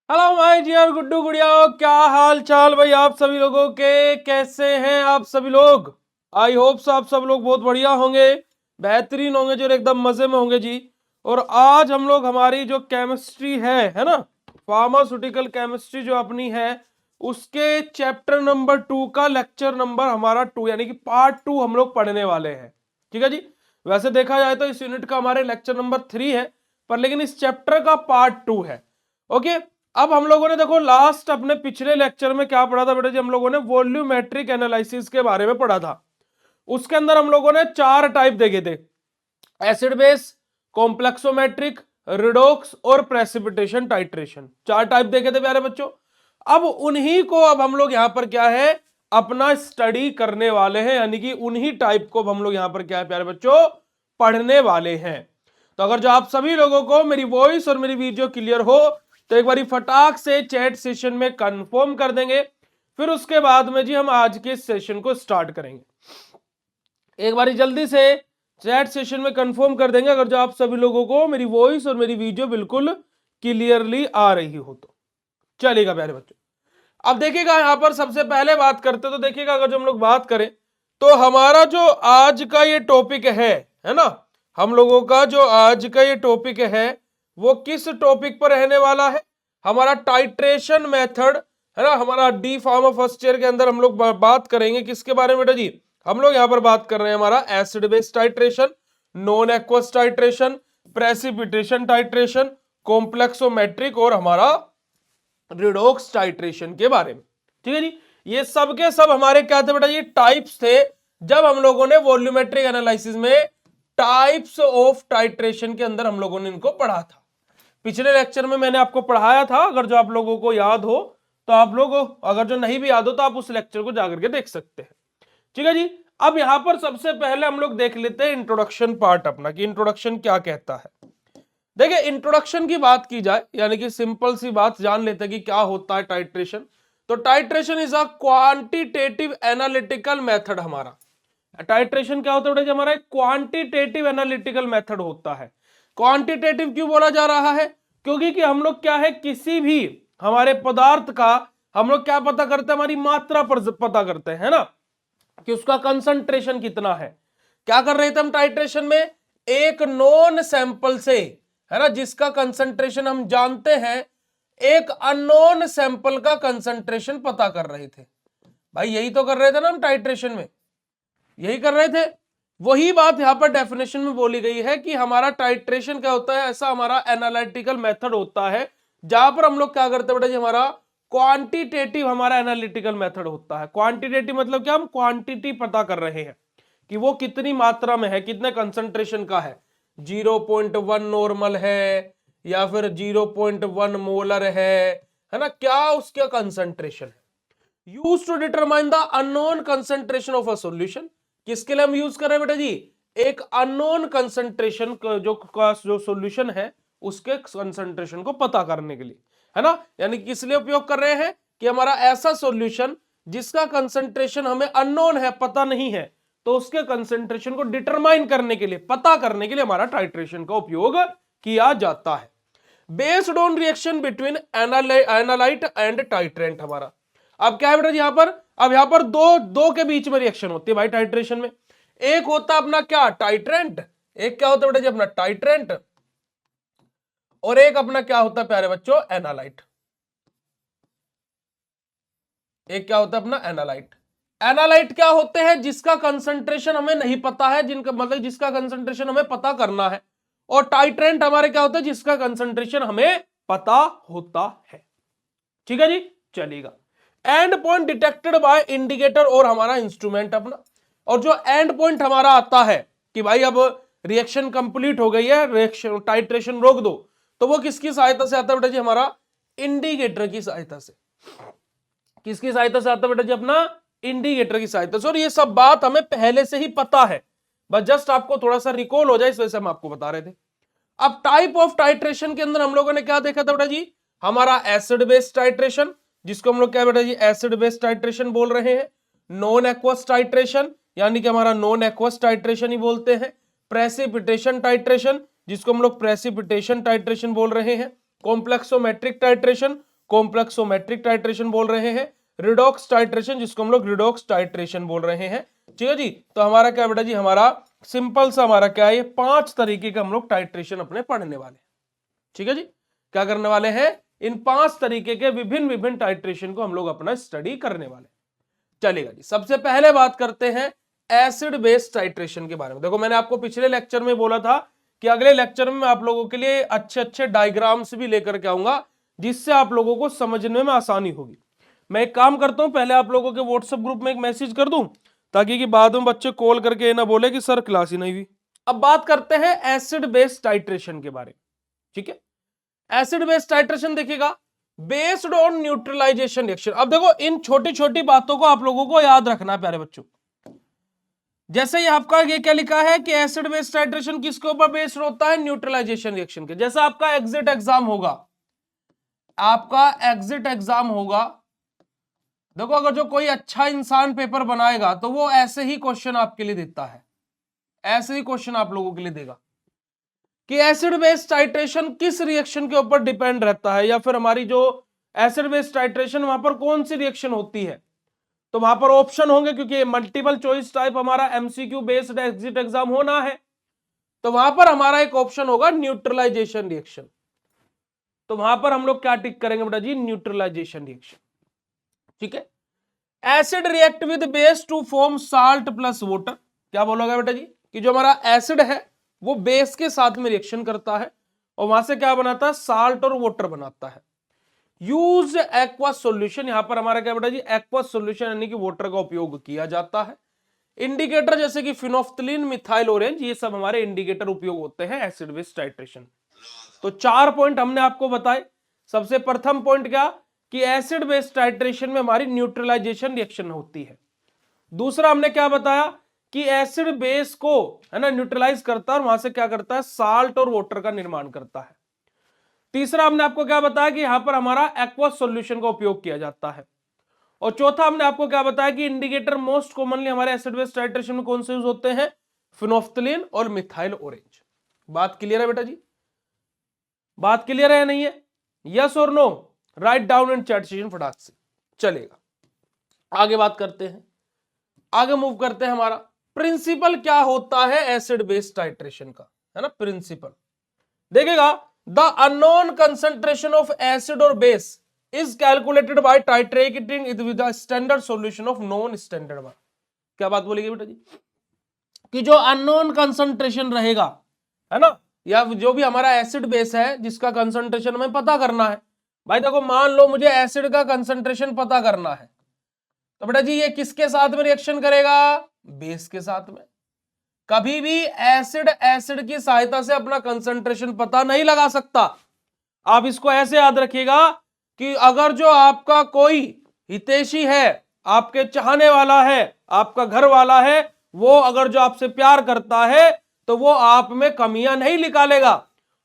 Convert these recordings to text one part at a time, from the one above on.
Hello my dear Guddu गुड़िया, क्या हाल चाल भाई आप सभी लोगों के। कैसे हैं आप सभी लोग। आई होप आप सब लोग बहुत बढ़िया होंगे, बेहतरीन होंगे जो एकदम मजे में होंगे जी। और आज हम लोग हमारी जो केमिस्ट्री है ना, फार्मास्यूटिकल केमिस्ट्री जो अपनी है, उसके चैप्टर नंबर 2 का लेक्चर नंबर हमारा 2 यानी कि पार्ट 2 हम लोग पढ़ने वाले हैं। ठीक है जी। वैसे देखा जाए तो इस यूनिट का हमारे लेक्चर नंबर 3 है, पर लेकिन इस चैप्टर का पार्ट 2 है। ओके। अब हम लोगों ने देखो लास्ट अपने पिछले लेक्चर में क्या पढ़ा था बेटा जी, हम लोगों ने वॉल्यूमेट्रिक एनालिसिस के बारे में पढ़ा था। उसके अंदर हम लोगों ने 4 टाइप देखे थे, एसिड बेस, कॉम्प्लेक्सोमेट्रिक, रिडोक्स और प्रेसिपिटेशन टाइट्रेशन। 4 टाइप देखे थे प्यारे बच्चों। अब उन्हीं को अब हम लोग यहां पर क्या है अपना स्टडी करने वाले हैं, यानी कि उन्हीं टाइप को हम लोग यहां पर क्या है प्यारे बच्चों पढ़ने वाले हैं। तो अगर जो आप सभी लोगों को मेरी वॉइस और मेरी वीडियो क्लियर हो तो एक बारी फटाक से चैट सेशन में कंफर्म कर देंगे, फिर उसके बाद में जी हम आज के सेशन को स्टार्ट करेंगे। एक बारी जल्दी से चैट सेशन में कंफर्म कर देंगे अगर जो आप सभी लोगों को मेरी वॉइस और मेरी वीडियो बिल्कुल क्लियरली आ रही हो तो। चलेगा प्यारे बच्चों। अब देखिएगा यहां पर सबसे पहले बात करते तो देखिएगा अगर जो हम लोग बात करें तो हमारा जो आज का ये टॉपिक है ना, हम लोगों का जो आज का ये टॉपिक है वो किस टॉपिक पर रहने वाला है, हमारा टाइट्रेशन मेथड है ना। हमारा डी फार्मा फर्स्ट ईयर के अंदर हम लोग बात करेंगे किसके बारे में बेटा जी, हम लोग यहां पर बात कर रहे हैं हमारा acid base titration, non aqueous titration, precipitation titration, complexometric और हमारा रिडोक्स टाइट्रेशन के बारे में। ठीक है जी। ये सब के सब हमारे क्या थे बेटा, ये टाइप्स थे जब हम लोगों ने वॉल्यूमेट्रिक एनालिसिस में टाइप्स ऑफ टाइट्रेशन के अंदर हम लोगों ने इनको पढ़ा था। पिछले लेक्चर में मैंने आपको पढ़ाया था, अगर जो आप लोगों को याद हो तो आप लोग, अगर जो नहीं भी याद हो तो आप उस लेक्चर को जाकर के देख सकते हैं। ठीक है जी। अब यहां पर सबसे पहले हम लोग देख लेते हैं इंट्रोडक्शन पार्ट अपना, कि इंट्रोडक्शन क्या कहता है। देखिए इंट्रोडक्शन की बात की जाए यानी कि सिंपल सी बात जान लेते हैं कि क्या होता है टाइट्रेशन। तो titration is a quantitative analytical method. हमारा टाइट्रेशन क्या होता है, हमारा क्वांटिटेटिव एनालिटिकल मेथड होता है। क्वांटिटेटिव क्यों बोला जा रहा है, क्योंकि कि हम लोग क्या है किसी भी हमारे पदार्थ का हम लोग क्या पता करते हैं, हमारी मात्रा पर पता करते हैं ना, कि उसका कंसंट्रेशन कितना है। क्या कर रहे थे हम टाइट्रेशन में, एक नॉन सैंपल से है ना जिसका कंसंट्रेशन हम जानते हैं, एक अननोन सैंपल का कंसंट्रेशन पता कर रहे थे। भाई यही तो कर रहे थे ना हम टाइट्रेशन में, यही कर रहे थे। वही बात यहां पर डेफिनेशन में बोली गई है कि हमारा टाइट्रेशन क्या होता है, ऐसा हमारा एनालिटिकल मेथड होता है जहां पर हम लोग क्या करते हैं बेटा जी, हमारा क्वांटिटेटिव हमारा एनालिटिकल मेथड होता है। क्वांटिटेटिव मतलब क्या, हम क्वांटिटी पता कर रहे हैं कि वो कितनी मात्रा में है, कितने कंसंट्रेशन का है, 0.1 नॉर्मल है या फिर 0.1 मोलर है ना, क्या उसका कंसंट्रेशन है। Use to determine the unknown concentration of a solution. किसके लिए हम यूज कर रहे हैं बेटा जी, एक अननोन कंसंट्रेशन जो सॉल्यूशन है उसके कंसंट्रेशन को पता करने के लिए, है ना। यानी किस लिए उपयोग कर रहे हैं कि हमारा ऐसा सॉल्यूशन जिसका कंसंट्रेशन हमें अननोन है, पता नहीं है, तो उसके कंसंट्रेशन को डिटरमाइन करने के लिए, पता करने के लिए हमारा टाइट्रेशन का उपयोग किया जाता है। Based on reaction between analyte and titrant. हमारा अब क्या है बेटा यहां पर, अब यहां पर दो के बीच में रिएक्शन होती है भाई टाइट्रेशन में। एक होता है अपना क्या, टाइट्रेंट, एक क्या होता है बेटा जी अपना टाइट्रेंट, और एक अपना क्या होता है प्यारे बच्चों, एनालाइट। एक क्या होता है अपना एनालाइट। एनालाइट क्या होते हैं, जिसका कंसंट्रेशन हमें नहीं पता है, जिनका मतलब जिसका कंसंट्रेशन हमें पता करना है। और टाइट्रेंट हमारे क्या होता है, जिसका कंसंट्रेशन हमें पता होता है। ठीक है जी, चलेगा। And point detected by indicator और हमारा इंस्ट्रूमेंट अपना। और जो एंड पॉइंट हमारा आता है कि भाई अब रिएक्शन कंप्लीट हो गई है, रिएक्शन टाइट्रेशन रोक दो, तो वो किसकी सहायता से आता है बेटा जी, हमारा इंडिकेटर की सहायता से। किसकी सहायता से आता है बेटा जी, अपना इंडिकेटर की सहायता से। और ये सब बात हमें पहले से ही पता है, बस जस्ट आपको थोड़ा सा रिकॉल हो जाए इस वजह से हम आपको बता रहे थे। अब टाइप ऑफ टाइट्रेशन के अंदर हम लोगों ने क्या देखा था बेटा जी, हमारा एसिड बेस टाइट्रेशन, जिसको हम लोग क्या बेटा जी एसिड बेस टाइट्रेशन बोल रहे हैं। नॉन एक्वस टाइट्रेशन, यानी कि हमारा नॉन एक्वस टाइट्रेशन ही बोलते हैं। प्रेसिपिटेशन टाइट्रेशन, जिसको हम लोग प्रेसिपिटेशन टाइट्रेशन बोल रहे हैं। कॉम्प्लेक्सोमेट्रिक टाइट्रेशन, कॉम्प्लेक्सोमेट्रिक टाइट्रेशन बोल रहे हैं, रिडॉक्स टाइट्रेशन जिसको हम लोग रिडॉक्स टाइट्रेशन बोल रहे हैं। ठीक है जी, तो हमारा क्या बेटा जी, हमारा सिंपल सा हमारा क्या है, 5 तरीके का हम लोग टाइट्रेशन अपने पढ़ने वाले। ठीक है जी, क्या करने वाले हैं, इन 5 तरीके के विभिन्न विभिन्न टाइट्रेशन को हम लोग अपना स्टडी करने वाले। चलेगा जी, सबसे पहले बात करते हैं एसिड बेस टाइट्रेशन के बारे में। देखो मैंने आपको पिछले लेक्चर में बोला था कि अगले लेक्चर में मैं आप लोगों के लिए अच्छे अच्छे डायग्राम्स भी लेकर के आऊंगा जिससे आप लोगों को समझने में आसानी होगी। मैं एक काम करता हूं, पहले आप लोगों के व्हाट्सएप ग्रुप में एक मैसेज कर दूं ताकि कि बाद में बच्चे कॉल करके ना बोले कि सर क्लास ही नहीं हुई। अब बात करते हैं एसिड बेस टाइट्रेशन के बारे में। ठीक है, एसिड बेस टाइट्रेशन देखिएगा, बेस्ड ऑन न्यूट्रलाइजेशन रिएक्शन। अब देखो इन छोटी छोटी बातों को आप लोगों को याद रखना है प्यारे बच्चों। जैसे ये आपका ये क्या लिखा है कि एसिड बेस टाइट्रेशन किसके ऊपर बेस्ड होता है, न्यूट्रलाइजेशन रिएक्शन के। जैसा आपका एग्जिट एग्जाम होगा, आपका एग्जिट एग्जाम होगा, देखो अगर जो कोई अच्छा इंसान पेपर बनाएगा तो वो ऐसे ही क्वेश्चन आपके लिए देता है, ऐसे ही क्वेश्चन आप लोगों के लिए देगा कि एसिड बेस टाइट्रेशन किस रिएक्शन के ऊपर डिपेंड रहता है, या फिर हमारी जो एसिड बेस टाइट्रेशन वहां पर कौन सी रिएक्शन होती है। तो वहां पर ऑप्शन होंगे क्योंकि मल्टीपल चॉइस टाइप हमारा एमसीक्यू बेस्ड एग्जिट एग्जाम होना है, तो वहां पर हमारा एक ऑप्शन होगा न्यूट्रलाइजेशन रिएक्शन। तो वहां पर हम लोग क्या टिक करेंगे बेटा जी, न्यूट्रलाइजेशन रिएक्शन। ठीक है, acid react with base to form salt plus water. क्या बोलोगे बेटा जी कि जो हमारा एसिड है वो बेस के साथ में रिएक्शन करता है और वहां से क्या बनाता है, साल्ट और वाटर बनाता है। यूज एक्वस सॉल्यूशन, यहां पर हमारा क्या बेटा जी, एक्वस सॉल्यूशन यानी कि वाटर का उपयोग किया जाता है। इंडिकेटर जैसे कि फिनोफ्थलीन, मिथाइल ऑरेंज, ये सब हमारे इंडिकेटर उपयोग होते हैं एसिड बेस टाइट्रेशन। तो 4 पॉइंट हमने आपको बताए। सबसे प्रथम पॉइंट क्या कि एसिड बेस टाइट्रेशन में हमारी न्यूट्रलाइजेशन रिएक्शन होती है। दूसरा हमने क्या बताया कि एसिड बेस को है ना न्यूट्रलाइज करता है और वहां से क्या करता है, साल्ट और वाटर का निर्माण करता है। तीसरा हमने आपको क्या बताया कि यहां पर हमारा एक्वस सॉल्यूशन का उपयोग किया जाता है। और चौथा हमने आपको क्या बताया कि इंडिकेटर मोस्ट कॉमनली हमारे एसिड बेस टाइट्रेशन में कौन से यूज होते हैं, फिनोफ्थलीन और मिथाइल ऑरेंज। बात क्लियर है बेटा जी, बात क्लियर है या नहीं है, यस और no, write down and chat session फटाक से। चलेगा, आगे बात करते हैं, आगे मूव करते हैं। हमारा प्रिंसिपल क्या होता है एसिड बेस टाइट्रेशन का, है ना, प्रिंसिपल देखिएगा, the unknown concentration of acid और base is calculated by titrating it with the standard solution of non standard one. क्या बात बोलेगी बेटा जी कि जो अननोन कंसंट्रेशन रहेगा, है ना, या जो भी हमारा एसिड बेस है जिसका कंसंट्रेशन हमें पता करना है। भाई देखो मान लो मुझे एसिड का कंसंट्रेशन पता करना है, तो बेटा जी ये किसके साथ में रिएक्शन करेगा, बेस के साथ में। कभी भी एसिड एसिड की सहायता से अपना कंसंट्रेशन पता नहीं लगा सकता। आप इसको ऐसे याद रखिएगा कि अगर जो आपका कोई हितैषी है, आपके चाहने वाला है, आपका घर वाला है, वो अगर जो आपसे प्यार करता है तो वो आप में कमियां नहीं निकालेगा।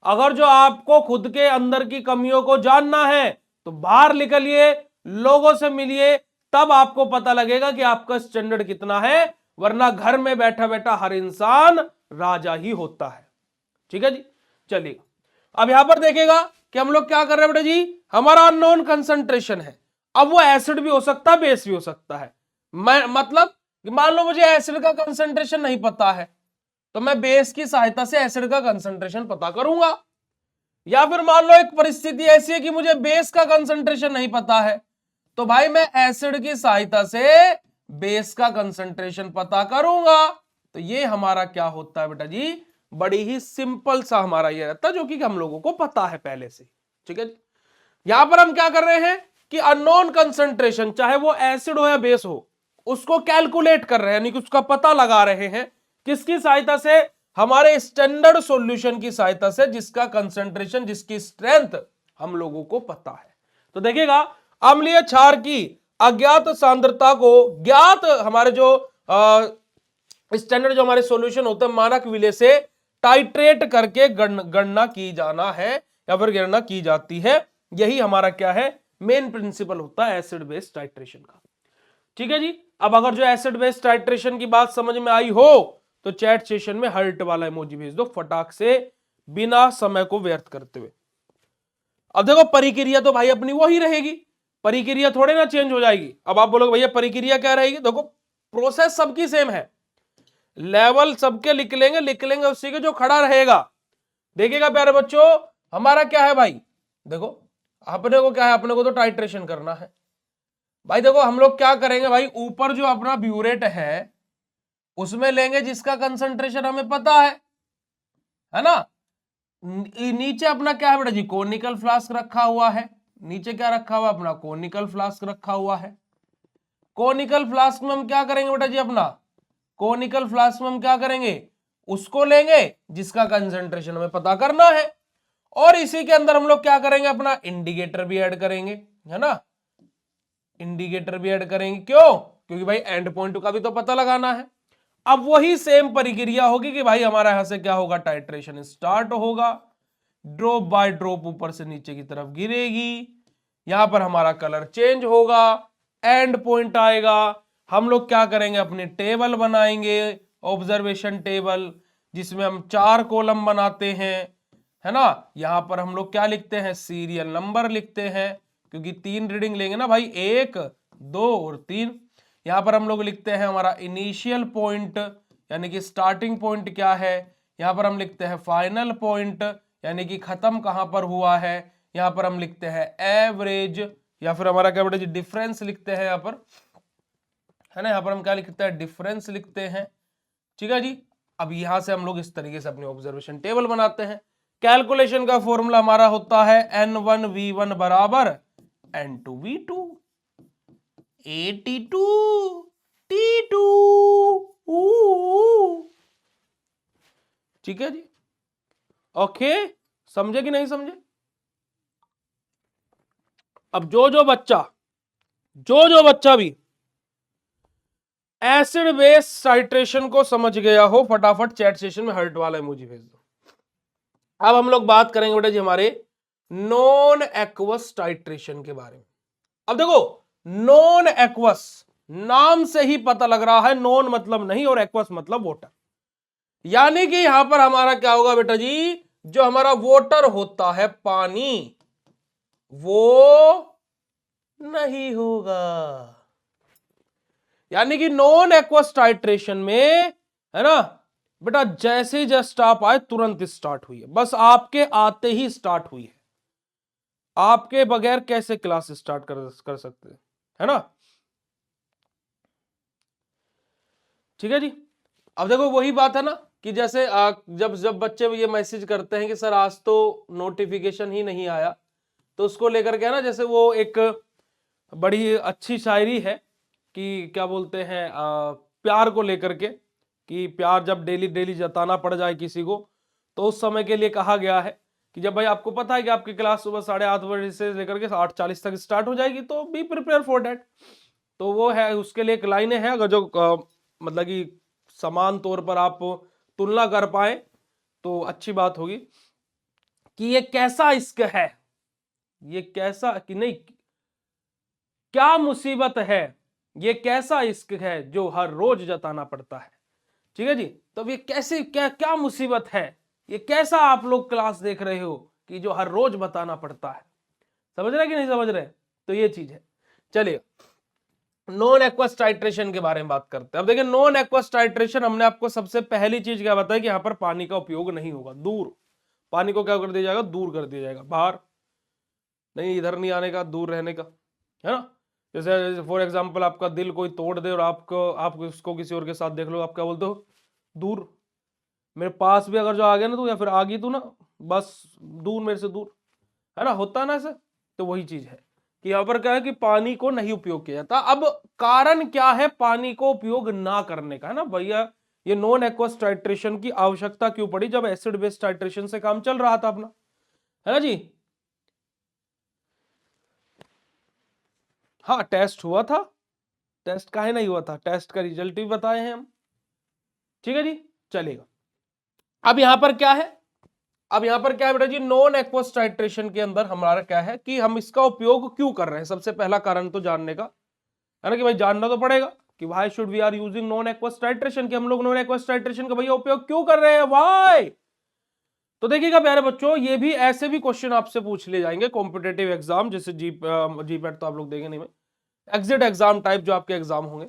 अगर जो आपको खुद के अंदर की कमियों को जानना है तो बाहर निकलिए, लोगों से मिलिए, तब आपको पता लगेगा कि आपका स्टैंडर्ड कितना है, वरना घर में बैठा बैठा हर इंसान राजा ही होता है। ठीक है जी, चलिए अब यहां पर देखिएगा कि हम लोग क्या कर रहे हैं बेटा जी, हमारा अननोन कंसंट्रेशन है। अब वो एसिड भी हो सकता है, बेस भी हो सकता है। मैं मतलब मान लो मुझे एसिड का कंसंट्रेशन नहीं पता है तो मैं बेस की सहायता से एसिड का कंसंट्रेशन पता करूंगा। या फिर मान लो एक परिस्थिति ऐसी है कि मुझे बेस का कंसंट्रेशन नहीं पता है तो भाई मैं एसिड की सहायता से बेस का कंसंट्रेशन पता करूंगा। तो ये हमारा क्या होता है बेटा जी, बड़ी ही सिंपल सा हमारा ये रहता है जो कि हम लोगों को पता है पहले से। ठीक है, यहां पर हम क्या कर रहे हैं कि अननोन कंसंट्रेशन चाहे वो एसिड हो या बेस हो उसको कैलकुलेट कर रहे हैं, यानी कि उसका पता लगा रहे हैं। किसकी सहायता से, हमारे स्टैंडर्ड सॉल्यूशन की सहायता से जिसका कंसंट्रेशन, जिसकी स्ट्रेंथ हम लोगों को पता है। तो देखिएगा अम्लीय क्षार की अज्ञात सांद्रता को ज्ञात हमारे जो स्टैंडर्ड जो हमारे सॉल्यूशन होते हैं मानक विलय से टाइट्रेट करके गणना की जाना है या फिर गणना की जाती है। यही हमारा क्या है, मेन प्रिंसिपल होता है एसिड बेस टाइट्रेशन का। ठीक है जी, अब अगर जो एसिड बेस टाइट्रेशन की बात समझ में आई हो तो चैट सेशन में हार्ट वाला इमोजी भेज दो फटाक से, बिना समय को व्यर्थ करते हुए। अब देखो परिक्रिया तो भाई अपनी वही रहेगी, परिक्रिया थोड़े ना चेंज हो जाएगी। अब आप बोलोगे भैया परिक्रिया क्या रहेगी, देखो प्रोसेस सबकी सेम है, लेवल सबके लिख लेंगे उसी के जो खड़ा रहेगा। देखिएगा प्यारे बच्चों, हमारा क्या है भाई, देखो अपने को क्या है, अपने को तो टाइट्रेशन करना है भाई। देखो हम लोग क्या करेंगे भाई, ऊपर जो अपना ब्यूरेट है उसमें लेंगे जिसका कंसंट्रेशन हमें पता है ना। नीचे अपना क्या है बेटा जी, कोनिकल फ्लास्क रखा हुआ है, नीचे क्या रखा हुआ अपना, कोनिकल फ्लास्क रखा हुआ है। कोनिकल फ्लास्क में हम क्या करेंगे बेटा जी, अपना कोनिकल फ्लास्क में हम क्या करेंगे, उसको लेंगे जिसका कंसंट्रेशन हमें पता करना है, और इसी के अंदर हम लोग क्या करेंगे, अपना इंडिकेटर भी ऐड करेंगे, है ना। इंडिकेटर भी ऐड करेंगे, क्यों, क्योंकि भाई एंड पॉइंट का भी तो पता लगाना है। अब वही सेम प्रक्रिया होगी कि भाई हमारा यहां से क्या होगा, टाइट्रेशन स्टार्ट होगा, ड्रॉप बाय ड्रॉप ऊपर से नीचे की तरफ गिरेगी, यहां पर हमारा कलर चेंज होगा, एंड पॉइंट आएगा। हम लोग क्या करेंगे, अपने टेबल बनाएंगे, ऑब्जर्वेशन टेबल, जिसमें हम 4 कॉलम बनाते हैं, है ना। यहां पर हम लोग क्या लिखते हैं, सीरियल नंबर लिखते हैं, क्योंकि 3 रीडिंग लेंगे ना भाई, 1 2 और 3। यहां पर हम लोग लिखते हैं हमारा इनिशियल पॉइंट, यानी कि स्टार्टिंग पॉइंट क्या है, यहां पर हम लिखते हैं फाइनल पॉइंट, यानी कि खत्म कहां पर हुआ है। यहां पर हम लिखते हैं एवरेज, या फिर हमारा क्या बेटा जी, डिफरेंस लिखते हैं यहां पर, है ना। यहां पर हम क्या लिखते हैं, डिफरेंस लिखते हैं, ठीक है जी। अब यहां से हम लोग इस तरीके से अपनी ऑब्जर्वेशन टेबल बनाते हैं। कैलकुलेशन का फॉर्मूला हमारा होता है N1V1 बराबर N2V2 82 T2, ठीक है जी। ओके, समझे कि नहीं समझे। अब जो बच्चा भी एसिड बेस टाइट्रेशन को समझ गया हो, फटाफट चैट सेशन में हर्ट वाला इमोजी भेज दो। अब हम लोग बात करेंगे बेटा जी हमारे नॉन एक्वस टाइट्रेशन के बारे में। अब देखो नॉन एक्वस, नाम से ही पता लग रहा है, नॉन मतलब नहीं और एक्वस मतलब वाटर, यानी कि यहां पर हमारा क्या होगा बेटा जी, जो हमारा वाटर होता है पानी, वो नहीं होगा। यानी कि नॉन एक्वस टाइट्रेशन में, है ना बेटा, जैसे ही जस्ट आप आए तुरंत स्टार्ट हुई है, बस आपके आते ही स्टार्ट हुई है, आपके बगैर कैसे क्लास स्टार्ट कर सकते हैं, है ना। ठीक है जी। अब देखो वही बात है ना, कि जैसे जब जब बच्चे ये मैसेज करते हैं कि सर आज तो नोटिफिकेशन ही नहीं आया, तो उसको लेकर के ना, जैसे वो एक बड़ी अच्छी शायरी है कि क्या बोलते हैं, प्यार को लेकर के, कि प्यार जब डेली डेली जताना पड़ जाए किसी को, तो उस समय के लिए कहा गया है कि जब भाई आपको पता है कि आपकी क्लास सुबह 8:30 से लेकर के 8:40 तक स्टार्ट हो जाएगी, तो बी प्रिपेयर फॉर डेट। तो वो है, उसके लिए एक लाइनें हैं, अगर जो मतलब कि समान तौर पर आप तुलना कर पाए तो अच्छी बात होगी, कि ये कैसा इश्क है, ये कैसा कि नहीं, क्या मुसीबत है, ये कैसा इश्क है जो हर रोज जताना पड़ता है। ठीक है जी। तो ये कैसे, क्या क्या मुसीबत है, ये कैसा आप लोग क्लास देख रहे हो कि जो हर रोज बताना पड़ता है। समझ रहे कि नहीं समझ रहे, तो ये चीज है। चलिए नॉन एक्वस टाइट्रेशन के बारे में बात करते हैं। अब देखिए नॉन एक्वस टाइट्रेशन, हमने आपको सबसे पहली चीज क्या बताया कि यहां पर पानी का उपयोग नहीं होगा, दूर, पानी को क्या कर दिया जाएगा, दूर कर दिया जाएगा, बाहर नहीं, इधर नहीं आने का, दूर रहने का, है ना। जैसे फॉर एग्जाम्पल आपका दिल कोई तोड़ दे और आप उसको किसी और के साथ देख लो, आप क्या बोलते हो, दूर, मेरे पास भी अगर जो आ गया ना तू, या फिर आ गई तू ना, बस दूर, मेरे से दूर, है ना, होता है ना ऐसे। तो वही चीज है कि यहां पर क्या है कि पानी को नहीं उपयोग किया जाता। अब कारण क्या है पानी को उपयोग ना करने का, है ना भैया, ये नॉन एक्वस टाइट्रेशन की आवश्यकता क्यों पड़ी, जब एसिड बेस्ड टाइट्रेशन से काम चल रहा था अपना, है ना जी। हाँ टेस्ट हुआ था, टेस्ट काहे नहीं हुआ था, टेस्ट का रिजल्ट भी बताए हैं हम। ठीक है जी, चलेगा। अब यहां पर क्या है, अब यहां पर क्या है बेटा जी, नॉन एक्वस टाइट्रेशन के अंदर हमारा क्या है कि हम इसका उपयोग क्यों कर रहे हैं, सबसे पहला कारण तो जानने का, है ना, कि भाई जानना तो पड़ेगा कि why should we are using non aqueous titration, कि हम लोग नॉन एक्वस टाइट्रेशन का भैया उपयोग क्यों कर रहे हैं, व्हाई। तो देखिएगा प्यारे बच्चों, ये भी ऐसे भी क्वेश्चन आपसे पूछ ले जाएंगे कॉम्पिटेटिव एग्जाम, जैसे जीपैट तो आप लोग देंगे नहीं, में एग्जिट एग्जाम टाइप जो आपके एग्जाम होंगे।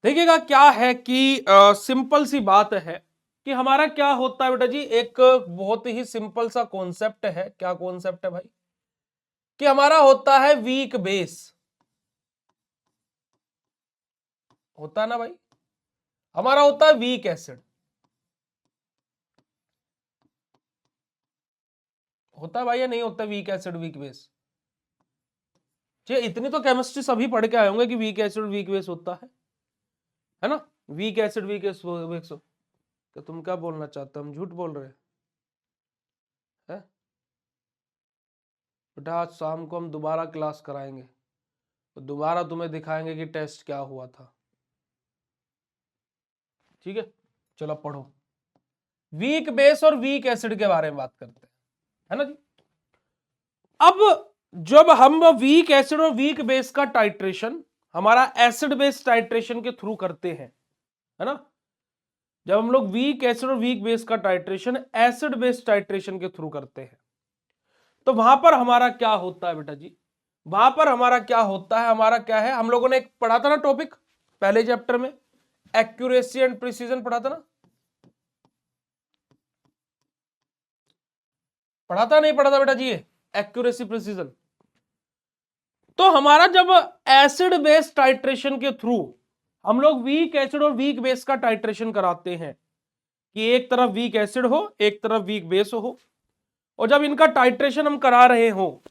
देखिएगा क्या है कि सिंपल सी बात है कि हमारा क्या होता है बेटा जी, एक बहुत ही सिंपल सा कॉन्सेप्ट है। क्या कॉन्सेप्ट है भाई? कि हमारा होता है वीक बेस, होता है ना भाई, हमारा होता है वीक एसिड, होता है भाई या नहीं होता? वीक एसिड वीक बेस, जी इतनी तो केमिस्ट्री सभी पढ़ के आए होंगे कि वीक एसिड वीक बेस होता है ना? Weak acid weak base. तो तुम क्या बोलना चाहते हो? हम झूठ बोल रहे हैं? बेटा आज शाम को हम दोबारा क्लास कराएंगे, तो दोबारा तुम्हें दिखाएंगे कि टेस्ट क्या हुआ था। ठीक है, चलो पढ़ो। वीक बेस और वीक एसिड के बारे में बात करते हैं, है ना जी। अब जब हम वीक एसिड और वीक बेस का टाइट्रेशन हमारा एसिड बेस टाइट्रेशन के थ्रू करते हैं, है ना, जब हम लोग वीक एसिड और वीक बेस का टाइट्रेशन एसिड बेस टाइट्रेशन के थ्रू करते हैं, तो वहां पर हमारा क्या होता है बेटा जी? वहां पर हमारा क्या होता है? हमारा क्या है, हम लोगों ने एक पढ़ा था ना टॉपिक पहले चैप्टर में, एक्यूरेसी एंड प्रिसीजन पढ़ा था ना? पढ़ा था नहीं पढ़ा था बेटा जी ये एक्यूरेसी प्रिसीजन? तो हमारा जब एसिड बेस टाइट्रेशन के थ्रू हम लोग वीक एसिड और वीक बेस का टाइट्रेशन कराते हैं कि एक तरफ वीक एसिड हो एक तरफ वीक बेस हो, और जब इनका टाइट्रेशन हम करा रहे हो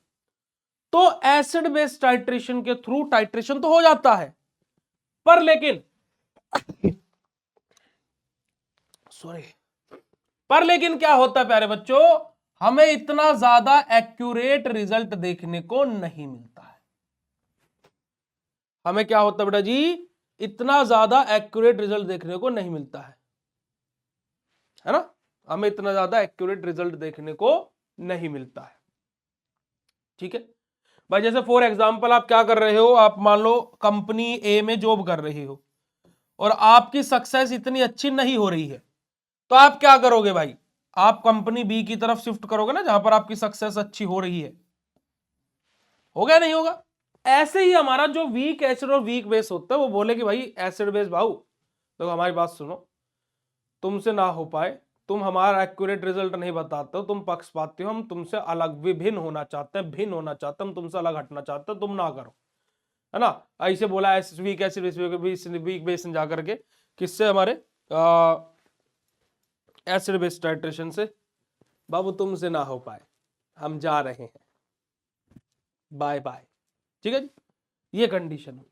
तो एसिड बेस टाइट्रेशन के थ्रू टाइट्रेशन तो हो जाता है, पर लेकिन सॉरी, पर लेकिन क्या होता है प्यारे बच्चों, हमें इतना ज्यादा एक्यूरेट रिजल्ट देखने को नहीं मिलता है। हमें क्या होता है बेटा जी, इतना ज्यादा एक्यूरेट रिजल्ट देखने को नहीं मिलता है ना, हमें इतना ज्यादा एक्यूरेट रिजल्ट देखने को नहीं मिलता है। ठीक है भाई, जैसे फॉर एग्जांपल आप क्या कर रहे हो, आप मान लो कंपनी ए में जॉब कर रहे हो और आपकी सक्सेस इतनी अच्छी नहीं हो रही है, तो आप क्या करोगे भाई? आप कंपनी बी की तरफ शिफ्ट करोगे ना, जहां पर आपकी सक्सेस अच्छी हो रही है। होगा नहीं होगा? ऐसे ही हमारा जो वीक एसिड और वीक बेस होता है, वो बोले कि भाई एसिड बेस भाऊ तो हमारी बात सुनो, तुमसे ना हो पाए, तुम हमारा एक्यूरेट रिजल्ट नहीं बताते हो, तुम पक्षपाती हो, हम तुमसे अलग विभिन्न होना चाहते हैं, भिन्न होना चाहते हैं, हम तुमसे अलग हटना चाहते हैं, तुम ना करो, है ना? ऐसे बोला वीक एसिड वीक बेस जा करके, किससे? हमारे एसिड बेस टाइट्रेशन से। बाबू तुमसे ना हो पाए, हम जा रहे हैं, बाय बाय। ठीक है जी, ये कंडीशन है।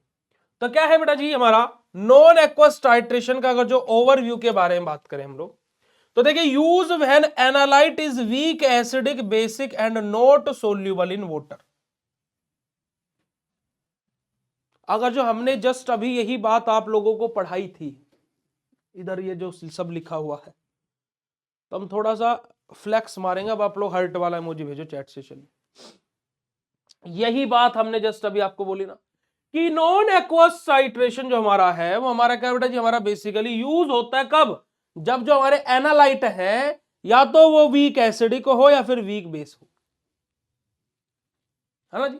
तो क्या है बेटा जी हमारा नॉन एक्वस टाइट्रेशन का अगर जो ओवरव्यू के बारे में बात करें हम लोग, तो देखिए use when analyte is weak acidic basic and not soluble in water. अगर जो हमने जस्ट अभी यही बात आप लोगों को पढ़ाई थी, इधर ये जो सब लिखा हुआ है, तो हम थोड़ा सा फ्लेक्स मारेंगे। अब आप लोग हर्ट वाला इमोजी भेजो चैट सेशन में। यही बात हमने जस्ट अभी आपको बोली ना कि नॉन एक्वस टाइट्रेशन जो हमारा है वो हमारा क्या बेटा जी, हमारा बेसिकली यूज होता है कब? जब जो हमारे एनालाइट है या तो वो वीक एसिडिक हो या फिर वीक बेस हो, है ना जी।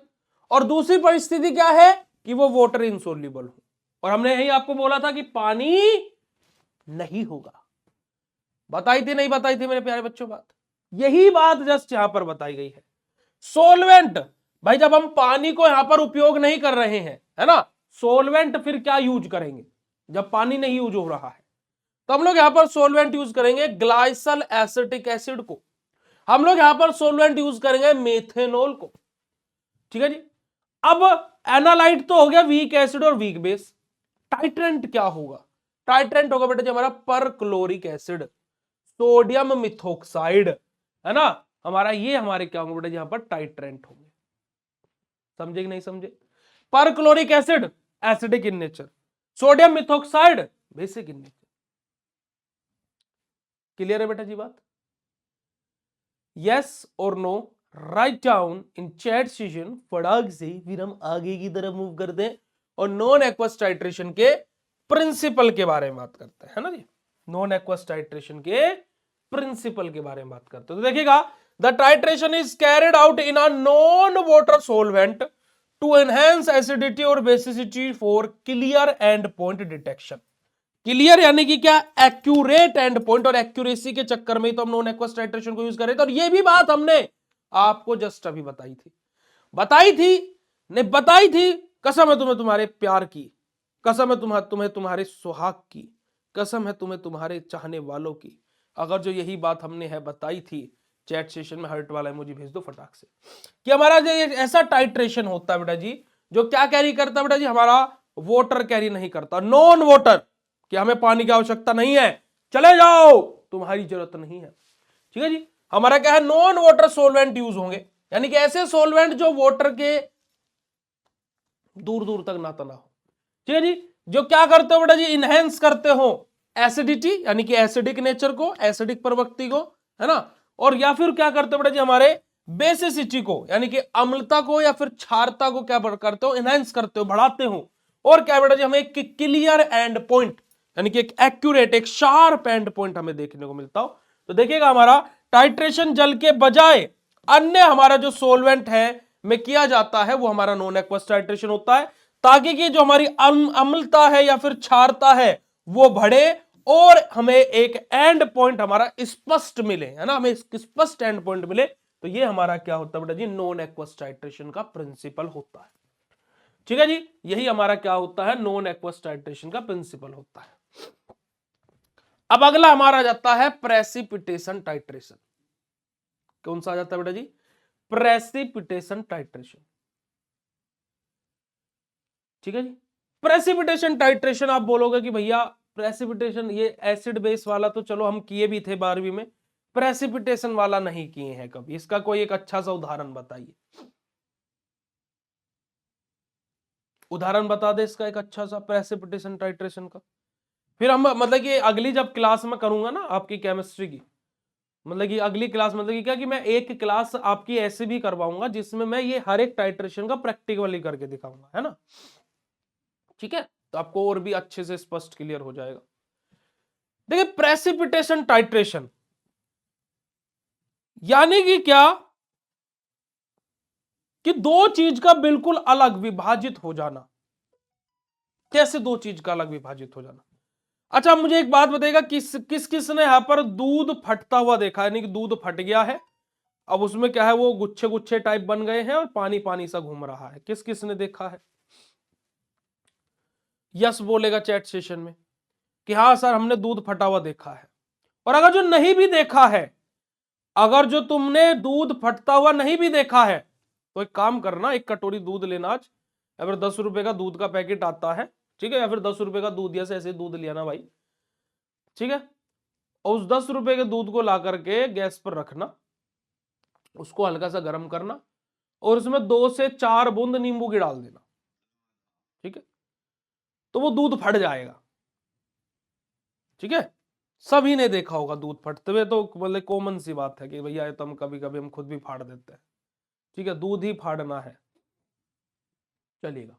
और दूसरी परिस्थिति क्या है कि वो वाटर इनसोल्यूबल हो, और हमने यही आपको बोला था कि पानी नहीं होगा। बताई थी नहीं बताई थी मेरे प्यारे बच्चों बात? यही बात जस्ट यहां पर बताई गई है। सोलवेंट भाई, जब हम पानी को यहां पर उपयोग नहीं कर रहे हैं, है ना, सोलवेंट फिर क्या यूज करेंगे? जब पानी नहीं यूज हो रहा है तो हम लोग यहां पर सोलवेंट यूज करेंगे ग्लाइसल एसिटिक एसिड को, हम लोग यहां पर सोलवेंट यूज करेंगे मेथेनॉल को। ठीक है जी। अब एनालाइट तो हो गया वीक एसिड और वीक बेस, टाइट्रेंट क्या होगा? टाइट्रेंट होगा बेटा जी हमारा परक्लोरिक एसिड, सोडियम मिथोक्साइड, है ना, हमारा ये हमारे क्या होंगे बेटा जी, यहां पर टाइट्रेंट होंगे। समझे कि नहीं समझे? Perchloric acid acidic in nature, sodium methoxide basic in nature. Clear है बेटा जी बात? यस और no write down in chat session फटाक से, फिर हम आगे की तरफ मूव करते हैं और नॉन एक्वस टाइट्रेशन के प्रिंसिपल के बारे में बात करते हैं, है ना जी। नॉन एक्वस टाइट्रेशन के प्रिंसिपल के बारे में बात करते हैं। तो देखिएगा, the titration is carried out in a non water solvent to enhance acidity और basicity for clear end point detection. Clear यानी कि क्या, एक्यूरेट एंड पॉइंट, और एक्यूरेसी के चक्कर में तो हम नॉन एक्वस टाइट्रेशन को यूज कर रहे थे। और ये भी बात हमने आपको जस्ट अभी बताई थी, नहीं बताई थी। कसम है तुम्हें तुम्हारे प्यार की, कसम है तुम्हें तुम्हारे सुहाग की, कसम है तुम्हें तुम्हारे चाहने वालों की, अगर जो यही बात हमने है बताई थी, चैट सेशन में हार्ट वाला मुझे भेज दो फटाक से, कि हमारा जो ऐसा टाइट्रेशन होता है बेटा जी, जो क्या कैरी करता है बेटा जी, हमारा वाटर कैरी नहीं करता, नॉन वाटर, कि हमें पानी की आवश्यकता नहीं है, चले जाओ तुम्हारी जरूरत नहीं है। ठीक है जी, हमारा क्या है, नॉन वाटर सोलवेंट यूज होंगे, यानी कि ऐसे सोलवेंट जो वाटर के दूर दूर तक नाता ना हो। ठीक है जी, जो क्या करते हो बेटा जी, इनहेंस करते हो एसिडिटी, यानी कि एसिडिक नेचर को, एसिडिक प्रवृत्ति को, है ना, और या फिर क्या करते हो बेटा जी, हमारे बेसिसिटी को, यानी कि अम्लता को या फिर क्षारता को क्या करते हो, इनहेंस करते हो, बढ़ाते हो। और क्या बेटा जी, हमें एक क्लियर एंड पॉइंट, यानी कि एक एक्यूरेट, एक शार्प एंड पॉइंट हमें देखने को मिलता हो। तो देखिएगा, हमारा टाइट्रेशन जल के बजाय अन्य हमारा जो सोलवेंट है में किया जाता है, वो हमारा नॉन एक्वस टाइट्रेशन होता है, ताकि कि जो हमारी अम्लता है या फिर क्षारता है वो बढ़े और हमें एक एंड पॉइंट हमारा स्पष्ट मिले, है ना, हमें स्पष्ट एंड पॉइंट मिले। तो ये हमारा क्या होता है बेटा जी, नॉन एक्वस टाइट्रेशन का प्रिंसिपल होता है। ठीक है जी, यही हमारा क्या होता है, नॉन एक्वस टाइट्रेशन का प्रिंसिपल होता है। अब अगला हमारा जाता है प्रेसिपिटेशन टाइट्रेशन। कौन सा आ जाता है बेटा जी, प्रेसिपिटेशन टाइट्रेशन। ठीक है जी, प्रेसिपिटेशन टाइट्रेशन आप बोलोगे कि भैया प्रेसिपिटेशन, ये एसिड बेस वाला तो चलो हम किए भी थे 12वीं में, प्रेसिपिटेशन वाला नहीं किए हैं कभी, इसका कोई एक अच्छा सा उदाहरण बताइए, उदाहरण बता दे इसका एक अच्छा सा प्रेसिपिटेशन टाइट्रेशन का। फिर हम मतलब कि अगली जब क्लास में करूंगा ना आपकी केमिस्ट्री की, मतलब कि अगली क्लास, मतलब कि क्या, कि मैं एक क्लास आपकी ऐसे भी करवाऊंगा जिसमें मैं ये हर एक टाइट्रेशन का प्रैक्टिकली करके दिखाऊंगा, है ना। ठीक है, तो आपको और भी अच्छे से स्पष्ट क्लियर हो जाएगा। देखिए, प्रेसिपिटेशन टाइट्रेशन यानी कि क्या, कि दो चीज का बिल्कुल अलग विभाजित हो जाना। कैसे दो चीज का अलग विभाजित हो जाना? अच्छा, मुझे एक बात बताइएगा, किसने यहां पर दूध फटता हुआ देखा, यानी कि दूध फट गया है, अब उसमें क्या है, वो गुच्छे गुच्छे टाइप बन गए हैं और पानी पानी सा घूम रहा है, किसने देखा है? यस बोलेगा चैट सेशन में कि हाँ सर, हमने दूध फटा हुआ देखा है। और अगर जो नहीं भी देखा है, अगर जो तुमने दूध फटता हुआ नहीं भी देखा है, तो एक काम करना, एक कटोरी दूध लेना आज, या फिर 10 रुपए का दूध का पैकेट आता है, ठीक है, या फिर 10 रुपए का दूध, या ऐसे दूध लिया ना भाई, ठीक है, और उस 10 रुपए के दूध को ला करके गैस पर रखना, उसको हल्का सा गर्म करना, और उसमें 2 से 4 बूंद नींबू की डाल देना, ठीक है, तो वो दूध फट जाएगा। ठीक है, सभी ने देखा होगा दूध फटते हुए, तो मतलब कॉमन सी बात है कि भैया ये तो हम कभी कभी हम खुद भी फाड़ देते हैं। ठीक है, दूध ही फाड़ना है, चलेगा,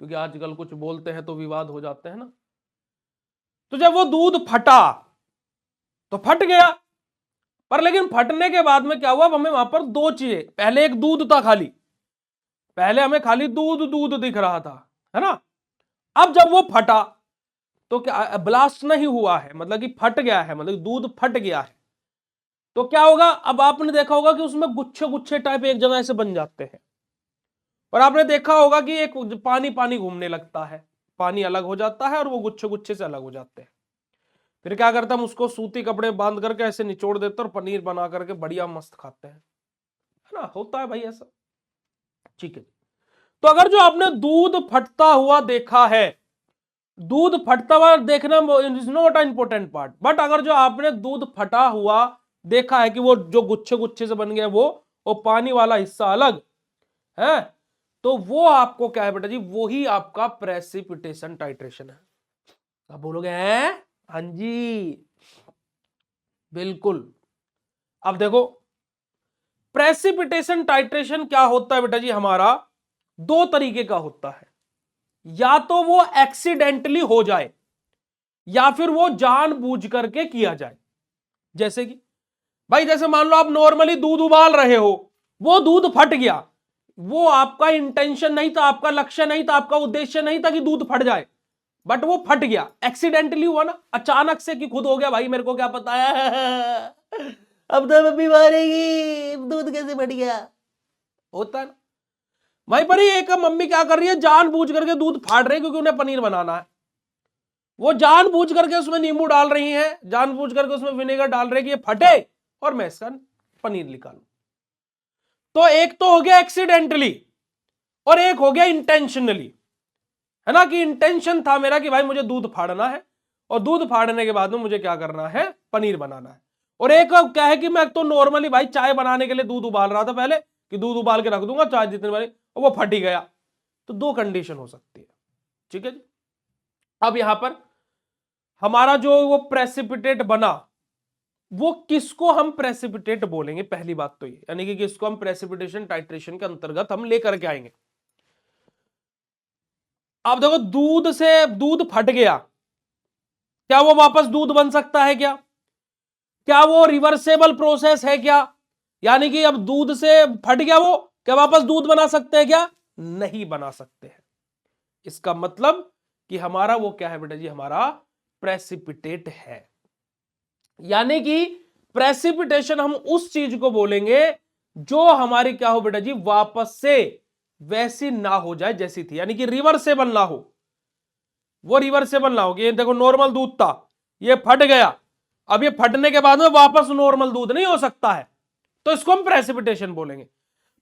क्योंकि आजकल कुछ बोलते हैं तो विवाद हो जाते हैं ना। तो जब वो दूध फटा तो फट गया, पर लेकिन फटने के बाद में क्या हुआ, हमें वहां पर दो चीजें, पहले एक दूध था खाली, पहले हमें खाली दूध दूध दिख रहा था, है ना। अब जब वो फटा तो क्या, ब्लास्ट नहीं हुआ है, मतलब कि फट गया है, मतलब दूध फट गया है, तो क्या होगा, अब आपने देखा होगा कि उसमें गुच्छे गुच्छे टाइप एक जगह से बन जाते हैं, और आपने देखा होगा कि एक पानी पानी घूमने लगता है, पानी अलग हो जाता है और वो गुच्छे गुच्छे से अलग हो जाते हैं। फिर क्या करते हैं, हम उसको सूती कपड़े बांध करके ऐसे निचोड़ देते हैं और पनीर बना करके बढ़िया मस्त खाते हैं, है ना, होता है भाई ऐसा। ठीक है, तो अगर जो आपने दूध फटता हुआ देखा है, दूध फटता हुआ देखना is not a important part, but अगर जो आपने दूध फटा हुआ देखा है कि वो जो गुच्छे गुच्छे से बन गया, वो पानी वाला हिस्सा अलग है, तो वो आपको क्या है बेटा जी, वो ही आपका प्रेसिपिटेशन टाइट्रेशन है। आप बोलोगे हैं, हाँ जी बिल्कुल। अब देखो, प्रेसिपिटेशन टाइट्रेशन क्या होता है बेटा जी, हमारा दो तरीके का होता है, या तो वो एक्सीडेंटली हो जाए, या फिर वो जानबूझ करके किया जाए। जैसे कि भाई जैसे मान लो आप नॉर्मली दूध उबाल रहे हो, वो दूध फट गया, वो आपका इंटेंशन नहीं था, आपका लक्ष्य नहीं था, आपका उद्देश्य नहीं था कि दूध फट जाए, बट वो फट गया, एक्सीडेंटली हुआ ना, अचानक से कि खुद हो गया, भाई मेरे को क्या पता है अब तो मम्मी मारेगी, दूध कैसे फट गया, होता है ना। भाई पर ये एक मम्मी क्या कर रही है, जानबूझ करके दूध फाड़ रही है क्योंकि उन्हें पनीर बनाना है, वो जानबूझ करके उसमें नींबू डाल रही हैं, जानबूझ करके उसमें विनेगर डाल रहे कि ये फटे और मैं इसका पनीर निकालूं। तो एक तो हो गया एक्सीडेंटली और एक हो गया इंटेंशनली, है ना, कि इंटेंशन था मेरा कि भाई मुझे दूध फाड़ना है और दूध फाड़ने के बाद में मुझे क्या करना है, पनीर बनाना है। और एक क्या है कि मैं तो नॉर्मली भाई चाय बनाने के लिए दूध उबाल रहा था पहले, कि दूध उबाल के रख दूंगा चाय जितने वाली, और वो फट ही गया। तो दो कंडीशन हो सकती है, ठीक है जी। अब यहां पर हमारा जो वो प्रेसिपिटेट बना, वो किसको हम प्रेसिपिटेट बोलेंगे, पहली बात तो ये, यानी कि किसको हम प्रेसिपिटेशन टाइट्रेशन के अंतर्गत हम लेकर के आएंगे। आप देखो दूध से दूध फट गया, क्या वो वापस दूध बन सकता है क्या, क्या वो रिवर्सेबल प्रोसेस है क्या, यानी कि अब दूध से फट गया वो, क्या वापस दूध बना सकते हैं क्या, नहीं बना सकते हैं। इसका मतलब कि हमारा वो क्या है बेटा जी, हमारा प्रेसिपिटेट है। यानी कि प्रेसिपिटेशन हम उस चीज को बोलेंगे जो हमारी क्या हो बेटा जी, वापस से वैसी ना हो जाए जैसी थी, यानी कि रिवर्सेबल ना हो, वो रिवर्सेबल ना हो। ये देखो नॉर्मल दूध था, ये फट गया, अब ये फटने के बाद में वापस नॉर्मल दूध नहीं हो सकता है, तो इसको हम प्रेसिपिटेशन बोलेंगे।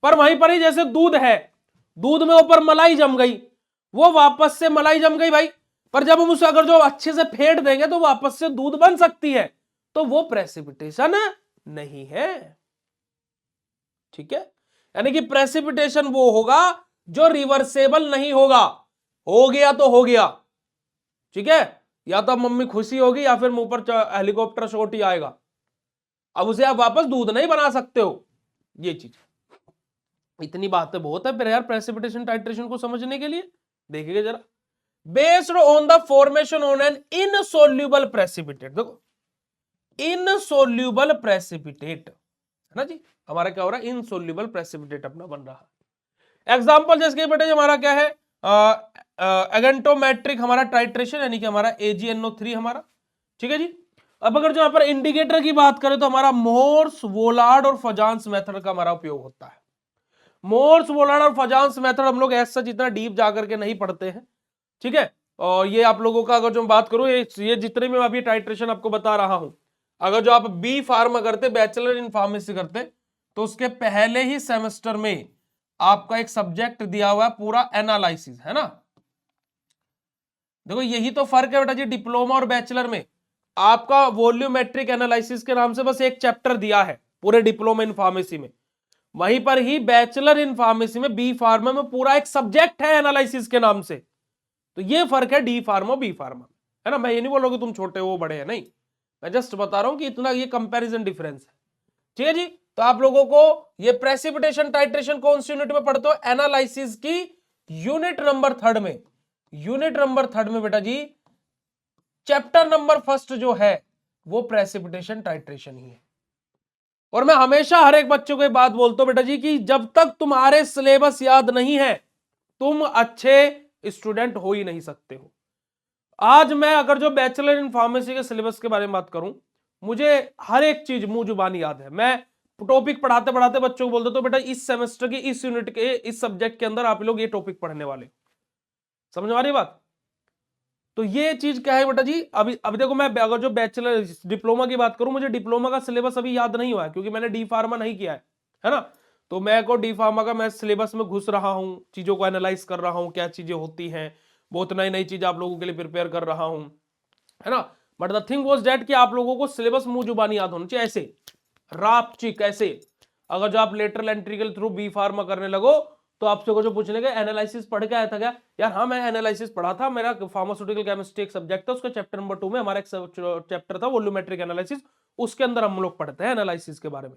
पर वहीं पर ही जैसे दूध है, दूध में ऊपर मलाई जम गई, वो वापस से मलाई जम गई भाई, पर जब हम उसे अगर जो अच्छे से फेंट देंगे तो वापस से दूध बन सकती है, तो वो प्रेसिपिटेशन नहीं है, ठीक है। यानी कि प्रेसिपिटेशन वो होगा जो रिवर्सेबल नहीं होगा, हो गया तो हो गया, ठीक है, या तो मम्मी खुशी होगी या फिर मुंह पर हेलीकॉप्टर शॉट ही आएगा, अब उसे आप वापस दूध नहीं बना सकते हो, ये चीज। इतनी बातें बहुत है फिर यार प्रेसिपिटेशन टाइट्रेशन को समझने के लिए, देखिएगा जरा। Based on the formation on an insoluble precipitate, देखो इनसोल्यूबल प्रेसिपिटेट है ना जी, हमारा क्या हो रहा है, इनसोल्यूबल प्रेसिपिटेट अपना बन रहा है। एग्जांपल जैसे कि बेटा जी हमारा क्या है, एगेंटोमेट्रिक हमारा टाइट्रेशन, यानी कि हमारा AgNO3 हमारा, ठीक है जी। अब अगर जो यहाँ पर इंडिकेटर की बात करें तो हमारा मोर्स, वोलार्ड और फजांस मेथड का हमारा उपयोग होता है। मोर्स, वोलार्ड और फजांस मेथड हम लोग ऐसा जितना डीप जाकर के नहीं पढ़ते हैं, ठीक है। और ये आप लोगों का अगर जो बात करूं, ये जितने में अभी टाइट्रेशन आपको बता रहा हूं, अगर जो आप बी फार्मा करते, बैचलर इन फार्मेसी करते, तो उसके पहले ही सेमेस्टर में आपका एक सब्जेक्ट दिया हुआ है पूरा एनालिसिस, है ना। देखो यही तो फर्क है बेटा जी, डिप्लोमा और बैचलर में आपका वॉल्यूमेट्रिक एनालिसिस के नाम से बस एक चैप्टर दिया है पूरे डिप्लोमा इन फार्मेसी में, वहीं पर ही बैचलर इन फार्मेसी में बी फार्मा में पूरा एक सब्जेक्ट है एनालिसिस के नाम से। तो ये फर्क है डी फार्मा बी फार्मा, है ना। मैं ये नहीं बोल रहा कि तुम छोटे हो बड़े हैं, नहीं, मैं जस्ट बता रहा हूं कि इतना ये कंपैरिजन डिफरेंस है, ठीक है जी। तो आप लोगों को ये प्रेसिपिटेशन टाइट्रेशन कौन सी यूनिट में पढ़ते हो, एनालिसिस की यूनिट नंबर 3 में, यूनिट नंबर 3 में बेटा जी चैप्टर नंबर 1 जो है वो प्रेसिपिटेशन टाइट्रेशन ही है। और मैं हमेशा हर एक बच्चों को ये बात बोलता हूं बेटा जी कि जब तक तुम्हारे सिलेबस याद नहीं है तुम अच्छे स्टूडेंट हो ही नहीं सकते हो। आज मैं अगर जो बैचलर इन फार्मेसी के सिलेबस के बारे में बात करूं, मुझे हर एक चीज मुंह जुबानी याद है। मैं टॉपिक पढ़ाते पढ़ाते बच्चों को बोल देता हूं बेटा इस सेमेस्टर की इस यूनिट के इस सब्जेक्ट के अंदर आप लोग ये टॉपिक पढ़ने वाले, समझ में आ रही बात। तो ये चीज क्या है बेटा जी, अभी देखो मैं अगर जो बैचलर डिप्लोमा की बात करूं, मुझे डिप्लोमा का सिलेबस अभी याद नहीं हुआ है क्योंकि मैंने डी फार्मा नहीं किया है ना। तो मैं को डी फार्मा का मैं सिलेबस में घुस रहा हूं, चीजों को एनालाइज कर रहा हूं, क्या चीजें होती हैं, बहुत नई नई चीज आप लोगों के लिए प्रिपेयर कर रहा हूं, है ना। But the thing was that कि आप लोगों को सिलेबस मुंह जुबानी याद होना चाहिए, ऐसे राप चिक ऐसे। अगर जो आप लेटरल एंट्री के थ्रू बी फार्मा करने लगो तो आपसे को जो पूछने का एनालिसिस पढ़ के आया था क्या, यार हाँ मैं एनालिसिस पढ़ा था, मेरा फार्मास्यूटिकल केमिस्ट्री एक सब्जेक्ट था, उसका चैप्टर नंबर 2 में हमारा एक चैप्टर था वॉल्यूमेट्रिक एनालिसिस, उसके अंदर हम लोग पढ़ते हैं एनालिसिस के बारे में।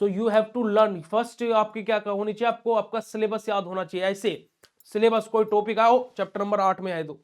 So you have to learn first, आपकी क्या होनी चाहिए, आपको आपका सिलेबस याद होना चाहिए। ऐसे सिलेबस कोई टॉपिक आओ चैप्टर नंबर 8 में आए दो,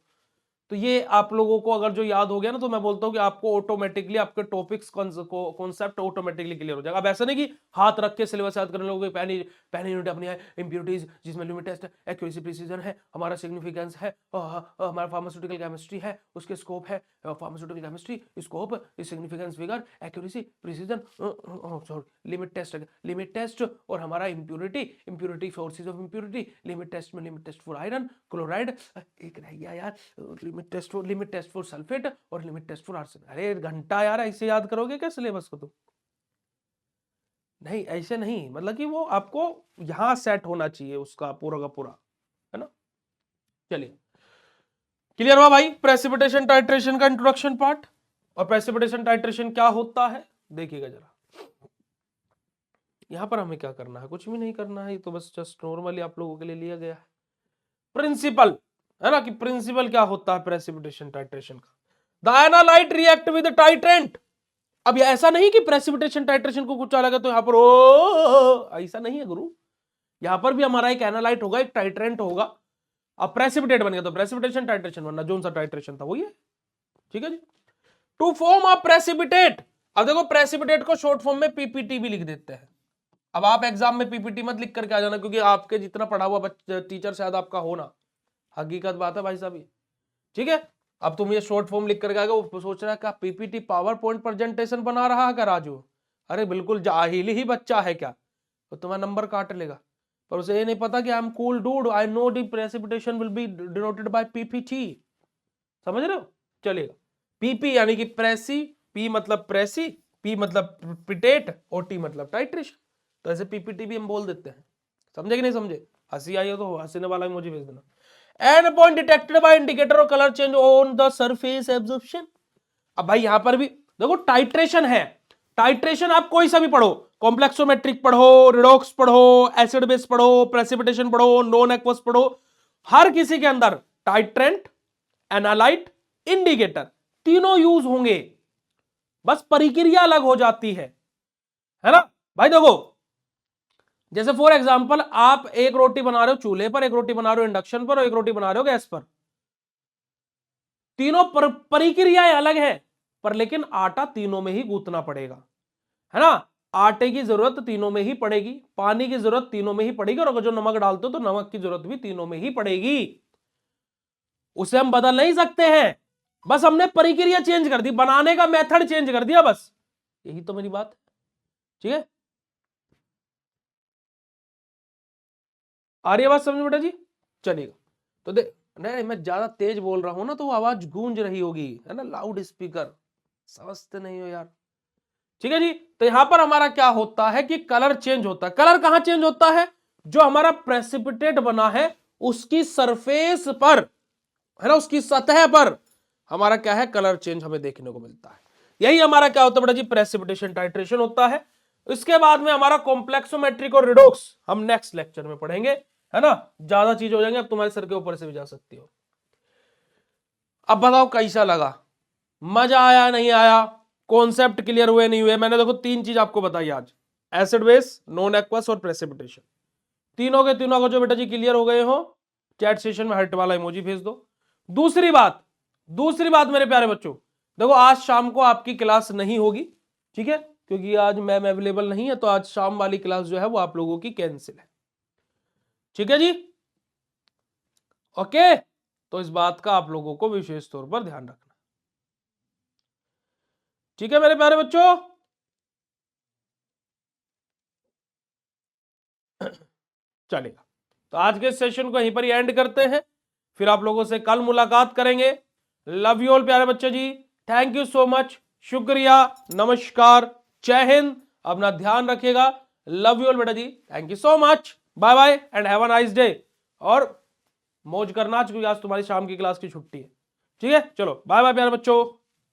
तो ये आप लोगों को अगर जो याद हो गया ना, तो मैं बोलता हूं कि आपको ऑटोमेटिकली आपके टॉपिक्स कॉन्सेप्ट ऑटोमेटिकली क्लियर हो जाएगा। अब ऐसा नहीं कि हाथ रख के सिलेबस याद करने लोगे। पहली पहली यूनिट अपनी है इंप्योरिटीज, जिसमें लिमिट टेस्ट है, एक्यूरेसी प्रिसीजन है, हमारा सिग्निफिकेंस है, हमारा फार्मास्यूटिकल केमिस्ट्री है, उसके स्कोप है, pharmaceutical chemistry scope, significance figure, accuracy precision, sorry limit test और हमारा impurity sources of impurity, limit test for iron chloride, एक रह गया यार, लिमिट टेस्ट फॉर सल्फेट और लिमिट टेस्ट फॉर आर्सेन। अरे घंटा यार ऐसे याद करोगे क्या सिलेबस को? तुम नहीं, ऐसे नहीं, मतलब कि वो आपको यहां सेट होना चाहिए उसका पूरा का पूरा, है ना। चलिए, क्लियर हुआ भाई प्रेसिपिटेशन टाइट्रेशन का इंट्रोडक्शन पार्ट। और प्रेसिपिटेशन टाइट्रेशन क्या होता है देखिएगा जरा। यहां पर हमें क्या करना है, कुछ भी नहीं करना है, ये तो बस जस्ट नॉर्मली आप लोगों के लिए लिया गया है प्रिंसिपल, है ना, कि प्रिंसिपल क्या होता है प्रेसिपिटेशन टाइट्रेशन का। The analyte react with titrant. अब ये ऐसा नहीं कि प्रेसिपिटेशन टाइट्रेशन को कुछ अलग है तो यहां पर ओ ऐसा नहीं है गुरु। यहां पर भी हमारा एक एनालाइट होगा, एक टाइट्रेंट होगा। अब प्रेसिपिटेट बन गया तो प्रेसिपिटेशन टाइट्रेशन बनना, जो सा टाइट्रेशन था वही है। ठीक है जी। टू फॉर्म अ प्रेसिपिटेट, अब देखो प्रेसिपिटेट को शॉर्ट फॉर्म में पीपीटी भी लिख देते हैं। अब आप एग्जाम में पीपीटी मत लिख करके आ जाना, क्योंकि आपके जितना पढ़ा हुआ टीचर शायद आपका होना, हकीकत बात है भाई साहब। ठीक है, अब तुम ये शॉर्ट फॉर्म लिख करके आएगा, वो सोच रहा है क्या पीपीटी पावर पॉइंट प्रेजेंटेशन बना रहा है क्या राजू? अरे बिल्कुल जाहिल ही बच्चा है क्या, तो तुम्हारा नंबर काट लेगा। पर उसे ये नहीं पता कि I am cool dude, I know the precipitation will be denoted by PPT. समझ रहे हो? चलेगा। पीपी यानी कि प्रेसी, पी मतलब प्रेसी, पी मतलब पिटेट और टी मतलब टाइट्रेशन। तो ऐसे पीपीटी भी हम बोल देते हैं। समझे कि नहीं समझे? हंसी आई हो तो हंसने वाला मुझे भेज देना। End point detected by indicator और colour change on the surface absorption. अब भाई यहां पर भी देखो टाइट्रेशन है। टाइट्रेशन आप कोई सा भी पढ़ो, कॉम्प्लेक्सोमेट्रिक पढ़ो, रिडॉक्स पढ़ो, एसिड बेस पढ़ो, प्रेसिपिटेशन पढ़ो, नॉन एक्वस पढ़ो, हर किसी के अंदर टाइट्रेंट, एनालाइट, इंडिकेटर तीनों यूज होंगे, बस परिक्रिया अलग हो जाती है ना भाई। देखो जैसे फॉर एग्जांपल आप एक रोटी बना रहे हो चूल्हे पर, एक रोटी बना रहे हो इंडक्शन पर और एक रोटी बना रहे हो गैस पर। तीनों परिक्रियाएं अलग है, पर लेकिन आटा तीनों में ही गूंथना पड़ेगा, है ना। आटे की जरूरत तीनों में ही पड़ेगी, पानी की जरूरत तीनों में ही पड़ेगी, और अगर जो नमक डालते हो तो नमक की जरूरत भी तीनों में ही पड़ेगी। उसे हम बदल नहीं सकते हैं, बस हमने परिक्रिया चेंज कर दी, बनाने का मेथड चेंज कर दिया, बस यही तो मेरी बात है। ठीक है, आ रही है बात समझ बेटा जी? चलेगा। तो नहीं, मैं ज्यादा तेज बोल रहा हूं ना तो वो आवाज गूंज रही होगी, है ना, लाउड स्पीकर, समझते नहीं हो यार। ठीक है जी। तो यहां पर हमारा क्या होता है कि कलर चेंज होता है। कलर कहां चेंज होता है? जो हमारा प्रेसिपिटेट बना है उसकी सरफेस पर, है ना, उसकी सतह पर हमारा क्या है, कलर चेंज हमें देखने को मिलता है। यही हमारा क्या होता है बेटा जी, प्रेसिपिटेशन टाइट्रेशन होता है। इसके बाद में हमारा कॉम्प्लेक्सोमेट्रिक और रिडॉक्स हम नेक्स्ट लेक्चर में पढ़ेंगे, है ना। ज्यादा चीज हो जाएंगे, अब तुम्हारे सर के ऊपर से भी जा सकती हो। अब बताओ कैसा लगा, मजा आया नहीं आया, कॉन्सेप्ट क्लियर हुए नहीं हुए? मैंने देखो तीन चीज आपको बताई आज, एसिड बेस, नॉन एक्वस और प्रेसिपिटेशन। तीनों के तीनों को जो बेटा जी क्लियर हो गए हो, चैट सेशन में हार्ट वाला इमोजी भेज दो। दूसरी बात मेरे प्यारे बच्चों, देखो आज शाम को आपकी क्लास नहीं होगी, ठीक है, क्योंकि आज मैम अवेलेबल नहीं है, तो आज शाम वाली क्लास जो है वो आप लोगों की कैंसिल है। ठीक है जी, ओके। तो इस बात का आप लोगों को विशेष तौर पर ध्यान रखना। ठीक है मेरे प्यारे बच्चों, चलेगा। तो आज के सेशन को यहीं पर ही एंड करते हैं, फिर आप लोगों से कल मुलाकात करेंगे। लव यू ऑल प्यारे बच्चे जी, थैंक यू सो मच, शुक्रिया, नमस्कार, जय हिंद, अपना ध्यान रखिएगा। लव यू ऑल बेटा जी, thank you so much, bye bye and have a nice day. और मौज करना क्योंकि आज तुम्हारी शाम की क्लास की छुट्टी है। ठीक है, चलो बाय बाय प्यारे बच्चों।